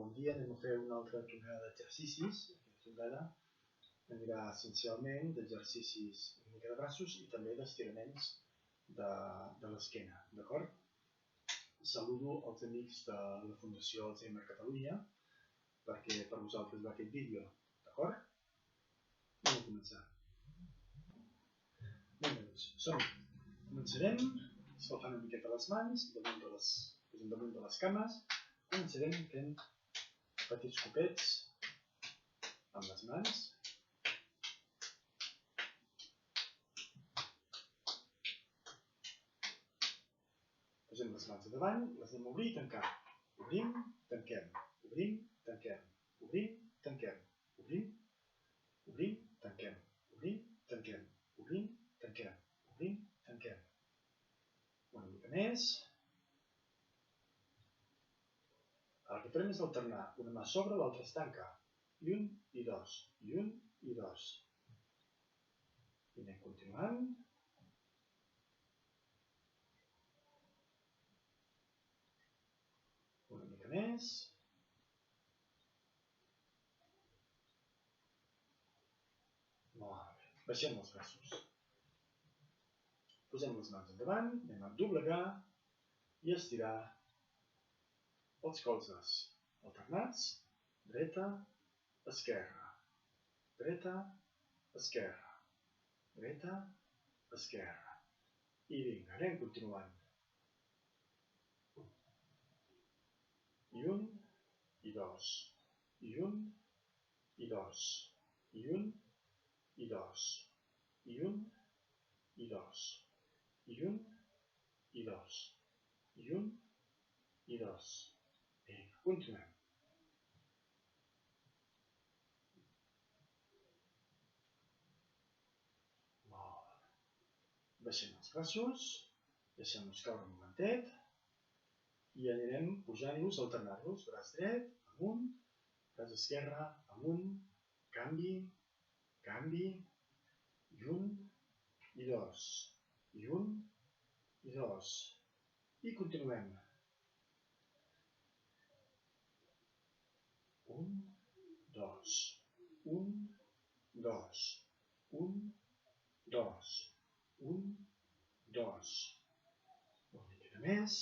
bon dia, anem a fer una altra tongada d'exercicis. Aquesta tongada anirà essencialment d'exercicis una mica de braços i també d'estiraments de l'esquena, d'acord? Saludo els amics de la Fundació Alzheimer Catalunya perquè per vosaltres va aquest vídeo, d'acord? Anem a començar. Vinga, doncs, som-hi. Començarem escalfant una miqueta les mans, damunt de les cames. Començarem fent petits copets amb les mans. Posem les mans a davant, les anem a obrir i tancar. Obrim, tanquem, obrim, tanquem, obrim, tanquem, obrim, obrim, tanquem, obrim, tanquem, obrim, tanquem, obrim, tanquem. Una mica més. El que farem és alternar una mà sobre, l'altra es tanca. I un, i dos, i un, i dos. I anem continuant. Una mica més. Molt bé. Baixem els braços. Posem les mans endavant, anem a doblegar i estirar els colzes alternats, dreta, esquerra, dreta, esquerra, dreta, esquerra. I vinga, anem continuant. I un, i dos, i un, i dos, i un, i dos, i un, i dos, i un, i dos, i un, i dos. Vinga, continuem. Molt bé. Baixem els braços, deixem-los caure un momentet i anirem pujant-los, alternant-los. Braç dret, amunt, braç esquerre, amunt, canvi, canvi, i un, i dos, i un, i dos. I continuem. Un, dos, un, dos, un, dos, un, dos. Una miqueta més.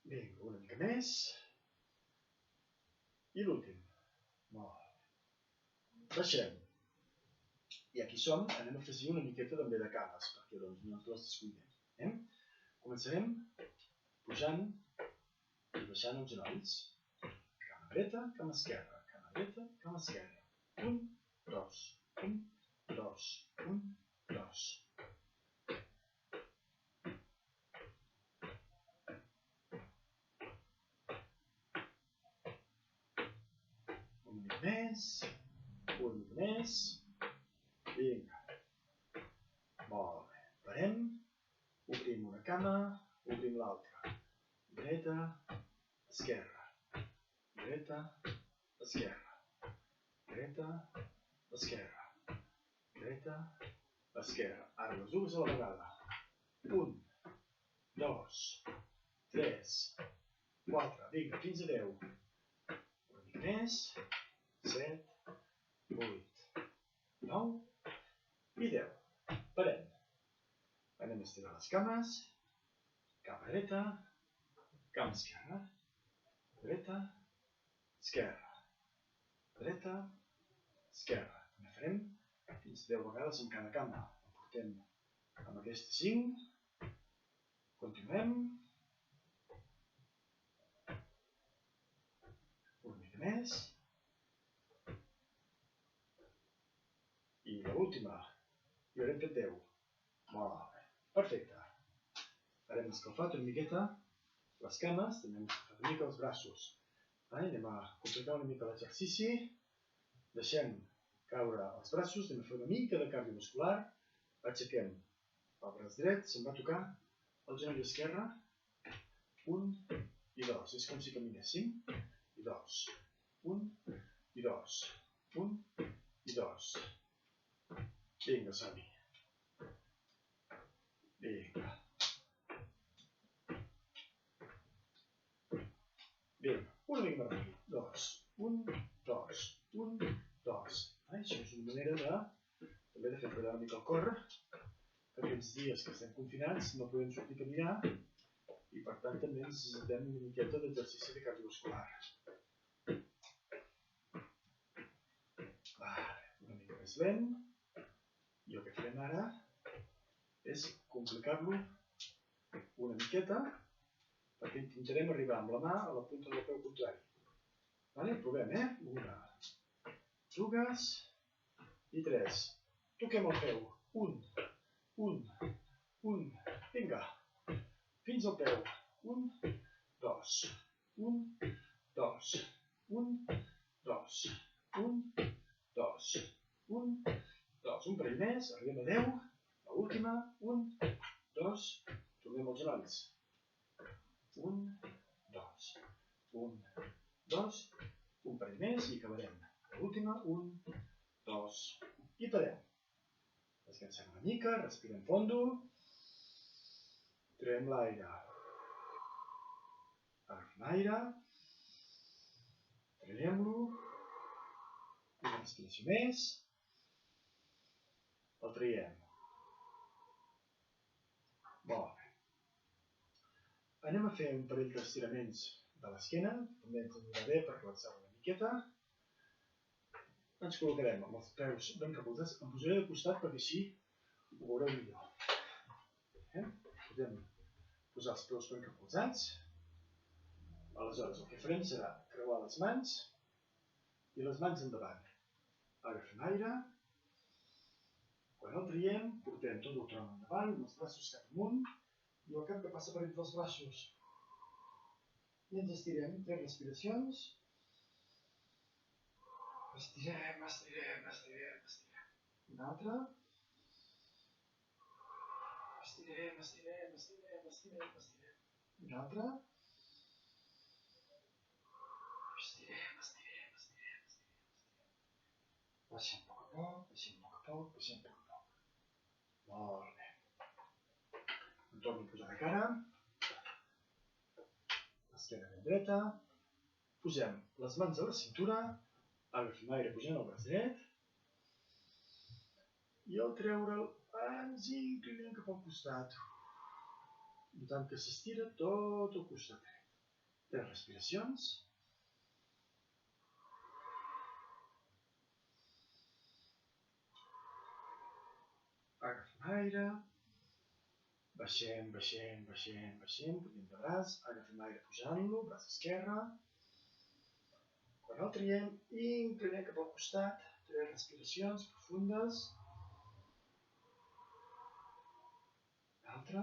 Vinga, una mica més. I l'últim. Molt bé. Baixem. I aquí som, anem a afegir una miqueta també de cames, perquè doncs no ens les descuidem. Començarem pujant i baixant els genolls. Cama dreta, cama esquerra, cama dreta, cama esquerra. Un, dos, un, dos, un, dos. Una mica més, una mica més. Vinga. Molt bé. Parem. Obrim una cama, obrim l'altra. Dreta, esquerra. Dreta, esquerra. Dreta, esquerra. Dreta, esquerra. Ara les dues a la vegada. Un, dos, tres, quatre. Vinga, fins a 10. Una mica més. 7, 8, 9 i 10. Parem. Anem a estirar les cames. Cama dreta, cama esquerra. Dreta, esquerra. Dreta, esquerra. També farem fins a 10 vegades en cada cama. En portem amb aquestes 5. Continuem. Una mica més. I l'última. I haurem fet 10. Molt bé. Perfecte. Ara hem escalfat una miqueta les cames, també hem escalfat una mica els braços. Anem a completar una mica l'exercici. Deixem caure els braços, anem a fer una mica de cardiovascular. Aixequem el braç dret, se'n va tocar el genoll esquerre. Un i dos. És com si caminéssim. I dos. Un i dos. Un i dos. Vinga, som-hi. mica el córrer, que aquests dies que estem confinats no podem sortir a caminar i per tant també necessitem una miqueta d'exercici de cardiovascular. Una mica més lent, i el que farem ara és complicar-lo una miqueta perquè intentarem arribar amb la mà a la punta del peu contrari. Provem, 1, 2 i 3. Toquem el peu. 1, vinga, fins al peu. 1, 2, 1, 2, 1, 2, 1, 2, 1, 2. Un parell més, arribem a 10. L'última, 1, 2, tornem als genolls. 1, 2, 1, 2, un parell més i acabarem. L'última, 1, 2, i parem. Descansem una mica, respirem fondo, traiem l'aire. Agafem aire, traiem-lo, una respiració més, el traiem. Molt bé. Anem a fer un parell d'estiraments de l'esquena, també ens anirà bé per relaxar una miqueta. Ens col·locarem amb els peus ben recolzats. Em posaré de costat perquè així ho veureu millor. Podem posar els peus ben recolzats. Aleshores el que farem serà creuar les mans i les mans endavant. Agafem aire. Quan el traiem, portem tot el tronc endavant, amb els braços cap amunt i el cap que passa per entre els braços. I ens estirem 3 respiracions. Estirem, estirem, estirem, estirem. Una altra. Estirem, estirem, estirem, estirem, estirem. Una altra. Estirem, estirem, estirem, estirem. Baixem a poc, baixem a poc, baixem a poc. Molt bé. Em torno a posar de cara. L'esquena ben dreta. Posem les mans a la cintura. Agafem aire pujant el braç dret i al treure'l ens inclinem cap al costat, notant que s'estira tot el costat dret. 3 respiracions. Agafem aire, baixem, baixem, baixem, baixem, puntem de braç, agafem aire pujant-lo, braç esquerre. Quan el traiem, inclinem cap al costat, 3 respiracions profundes. Una altra.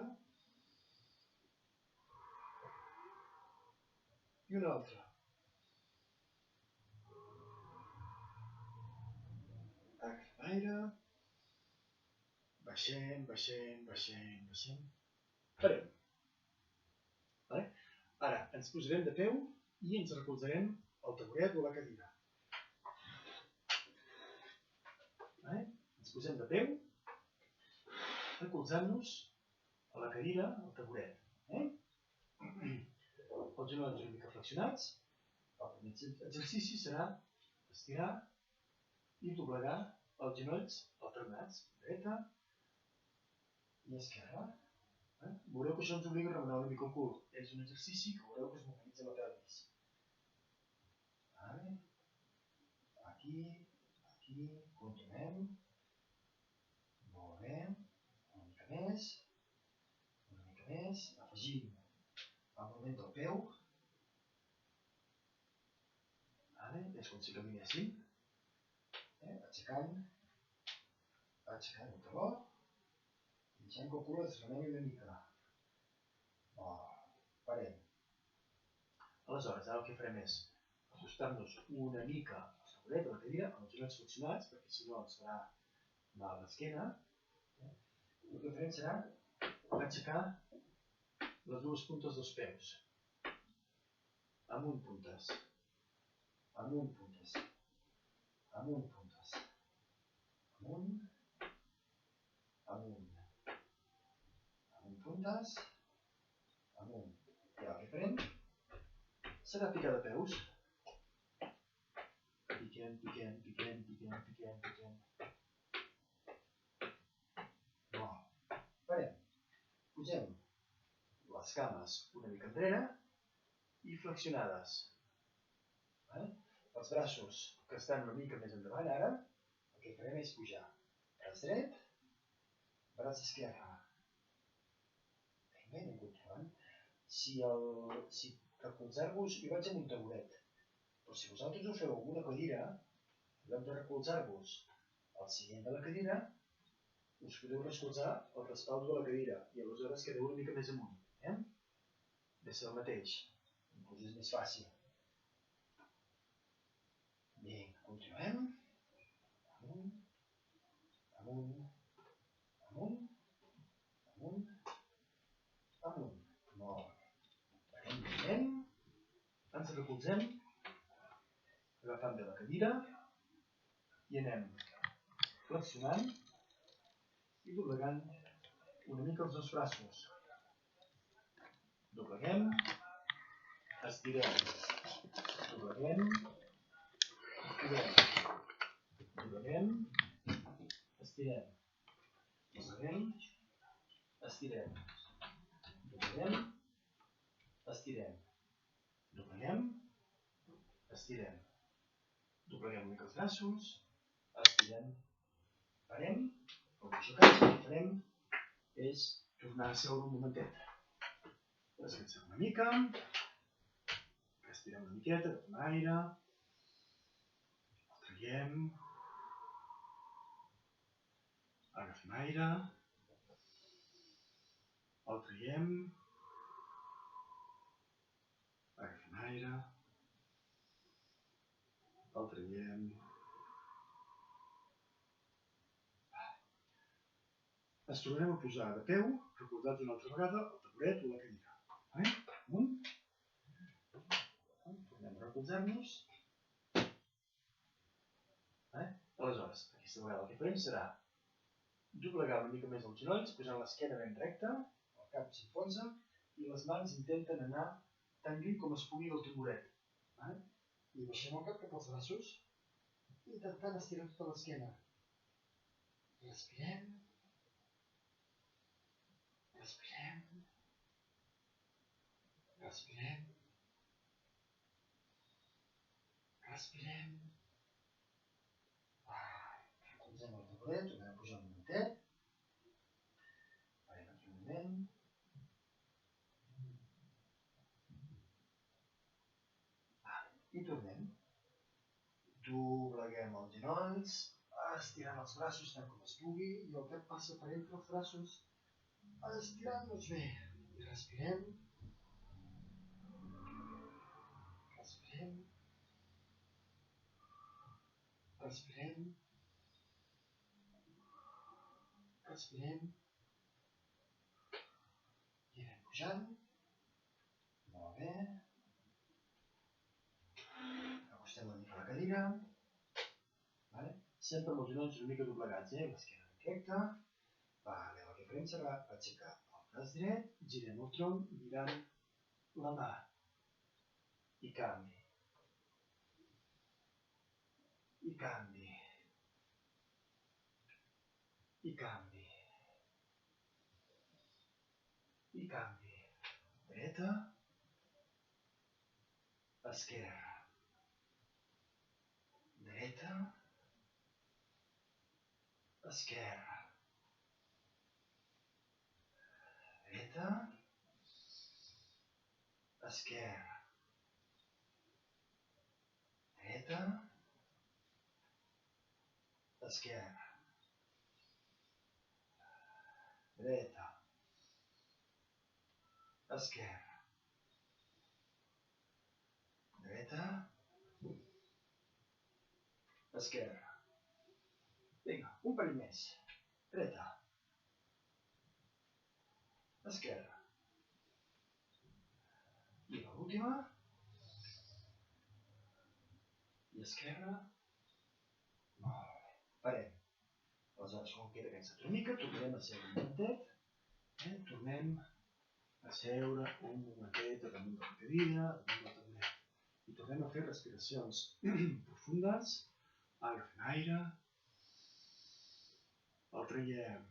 I una altra. Agafem aire. Baixem, baixem, baixem, baixem. Farem. Ara ens posarem de peu i ens recolzarem al taburet o a la cadira. Ens posem de peu, recolzant-nos a la cadira, al taburet. Els genolls una mica flexionats. El primer exercici serà estirar i doblegar els genolls alternats, dreta i esquerra. Veureu que això ens obliga a remenar una mica el cul. És un exercici que veureu que es mobilitza la pelvis. Aquí, aquí, continuem. Molt bé. Una mica més. Afegim el moviment del peu. És com si caminéssim. Aixecant el taló. I deixant que el cul es remeni una mica. Parem. Aleshores, ara el que farem és ajustar-nos una mica al taburet de la cadira, amb els genolls flexionats, perquè si no ens farà mal a l'esquena. El que farem serà aixecar les dues puntes dels peus. Amunt puntes. Amunt puntes. Amunt puntes. Amunt. Amunt. Amunt puntes. Amunt. I el que farem serà picar de peus. Piquem, piquem, piquem, piquem, piquem, piquem. les cames una mica enrere i flexionades. Els braços que estan una mica més endavant ara, el que farem és pujar. Braç dret, braç esquerre. Ben bé, anem controlant. Si recolzar-vos, jo vaig amb un taburet, però si vosaltres ho feu amb una cadira, en lloc de recolzar-vos al seient de la cadira, us podeu recolzar al respaldo de la cadira i aleshores quedeu una mica més amunt. Ve ser el mateix, inclús és més fàcil. Bé, continuem. Amunt, amunt, amunt, amunt, amunt. Molt bé. Anem. Ens recolzem, agafant bé la cadira i anem flexionant i doblegant una mica els dos braços. Dobleguem, estirem, dobleguem, estirem, dobleguem, estirem, dobleguem, estirem, dobleguem, estirem, dobleguem, estirem, dobleguem una mica els braços, estirem, parem, el que farem és tornar a seure un momentet. Descansem una mica, respirem una miqueta, agafem aire, el traiem, agafem aire, el traiem, agafem aire, el traiem. Ens tornarem a posar de peu, recolzats una altra vegada, el taburet o la cadira. Amunt. Tornem a recolzar-nos. Aleshores, aquesta vegada el que farem serà doblegar una mica més els genolls, posant l'esquena ben recta, el cap s'enfonsa i les mans intenten anar tan lluny com es pugui del taburet. I baixem el cap cap als braços, intentant estirar tota l'esquena. Respirem. Respirem. Respirem. Respirem. Recolzem el taburet, tornem a pujar un momentet. Farem aquí un moment. I tornem. Dobleguem els genolls, estirant els braços tant com es pugui i el cap passa per entre els braços, estirant-nos bé. I respirem. Respirem. Respirem. Respirem. I anem pujant. Molt bé. Acostem una mica la cadira. Sempre amb els genolls una mica doblegats, l'esquena recta. El que farem serà aixecar el braç dret, girem el tronc mirant la mà. I canvi. I canvi. I canvi. I canvi. Dreta. Esquerra. Dreta. Esquerra. Dreta. Esquerra. Dreta. Esquerra. Dreta. Esquerra. Dreta. Esquerra. Vinga, un parell més. Dreta. Esquerra. I l'última. I esquerra. Molt bé. Parem. Aleshores, com queda cansat una mica, tornem a seure un momentet. Tornem a seure un momentet damunt de la cadira, damunt del taburet. I tornem a fer respiracions profundes. Agafem aire. El traiem.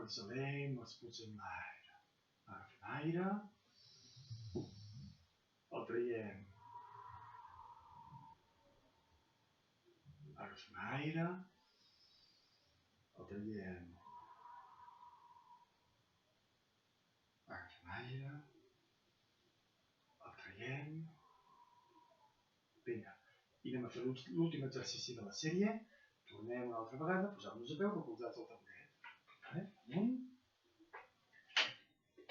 Exhalem, expulsem l'aire. Agafem aire, el traiem, agafem aire, el traiem, agafem aire, el traiem, vinga, i anem a fer l'últim exercici de la sèrie, tornem una altra vegada, posem-nos a peu, recolzats al taulet, amunt,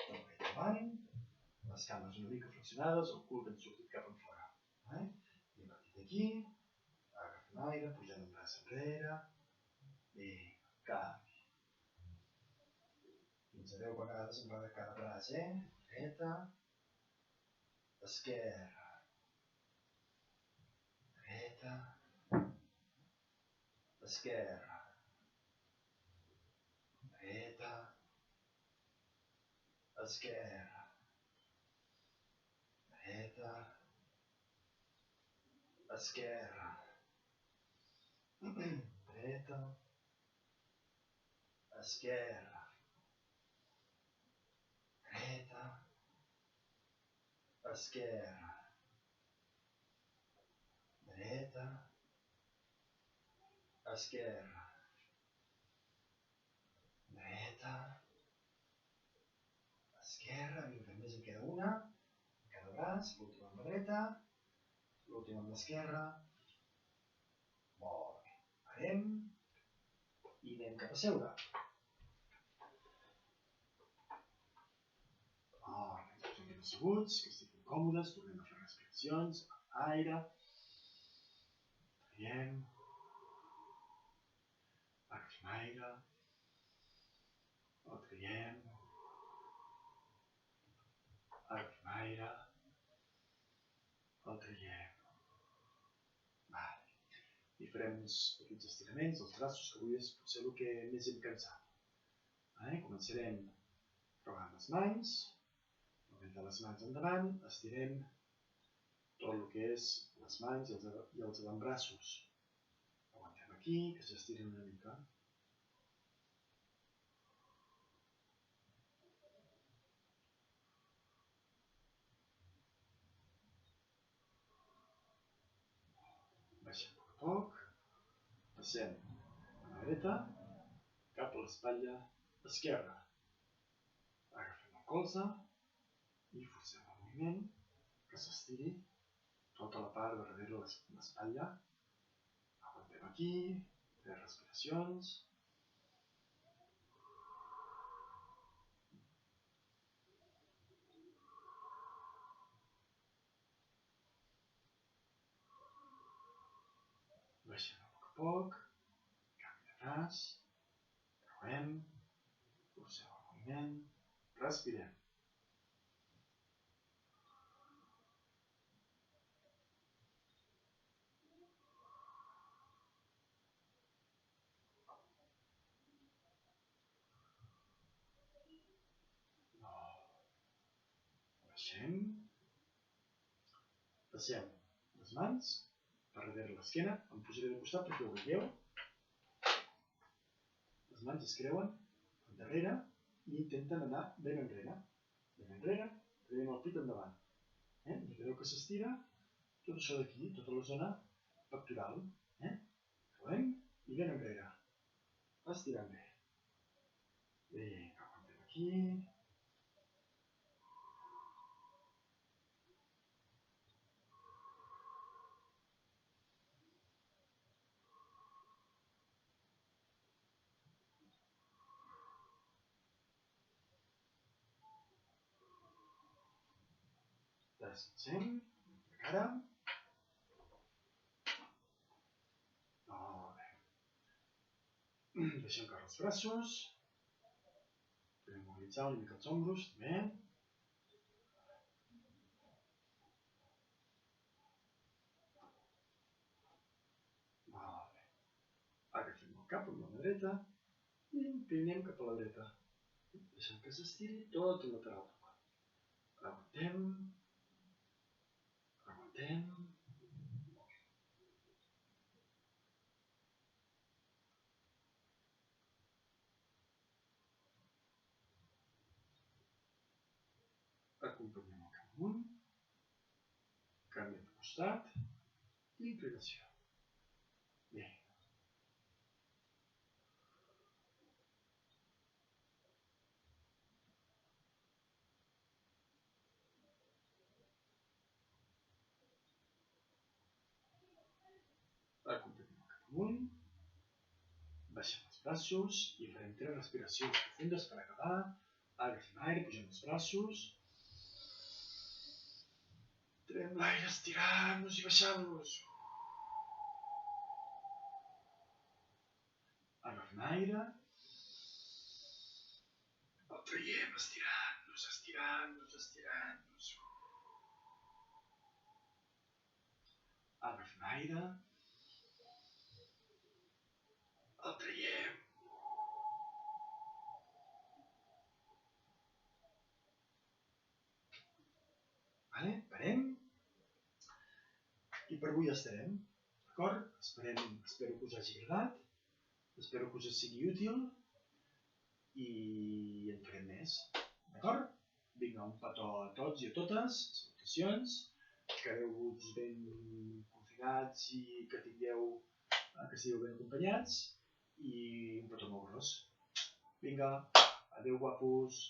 taulet davant, les cames una mica flexionades, el cul ben sortit cap enfora. I a partir d'aquí, agafem aire, pugem el braç enrere, vinga, canvi. Fins a 10 vegades enrere cada braç, dreta, esquerra, dreta, esquerra, dreta, esquerra, dreta, esquerra, dreta, esquerra, dreta, esquerra, dreta, esquerra, dreta, esquerra, vinga, més en queda una, cada braç, l'última amb la dreta, l'última amb l'esquerra, molt bé, parem i anem cap a seure. Estem asseguts, que estiguin còmodes, tornem a fer respiracions, aire, traiem, agafem aire, el traiem, agafem aire, el traiem. I farem uns petits estiraments dels braços, que avui és potser el que més hem cansat. Començarem creuant les mans, movent les mans endavant, estirem tot el que és les mans i els avantbraços. Aguantem aquí, que s'estiren una mica. Baixem a poc a poc, passem a la dreta, cap a l'espatlla esquerra. Agafem el colze i forcem el moviment, que s'estiri tota la part de darrere l'espatlla. Aguantem aquí, 3 respiracions. Baixem a poc, canvi de braç, creuem, forcem el moviment, respirem. Baixem, passem les mans per darrere l'esquena, em posaré de costat perquè ho veieu. Les mans es creuen darrere i intenten anar ben enrere. Ben enrere, traiem el pit endavant. Mireu que s'estira tot això d'aquí, tota la zona pectoral. Creuem i ben enrere. Estirem bé. Vinga, aguantem aquí. Descansem, de cara. Molt bé. Deixem caure els braços. Podem mobilitzar una mica els ombros, també. Molt bé. Agafem el cap amb la mà dreta i inclinem cap a la dreta. Deixem que s'estiri tot el lateral. Aguantem. Aguantem. Acompanyem el cap amunt, canvi de costat i inclinació. Bé. Acompanyem el cap amunt, baixem els braços i farem 3 respiracions profundes per acabar. Agafem aire, pugem els braços. Traiem l'aire, estirant-nos i baixant-nos. Agafem aire. El traiem, estirant-nos, estirant-nos, estirant-nos. Agafem aire. El traiem. Parem. I per avui estarem. D'acord? Espero que us hagi agradat. Espero que us sigui útil. I en farem més. D'acord? Vinga, un petó a tots i a totes. Salutacions. Quedeu-vos ben confinats i que sigueu ben acompanyats. I un petó molt gros. Vinga, adeu guapos.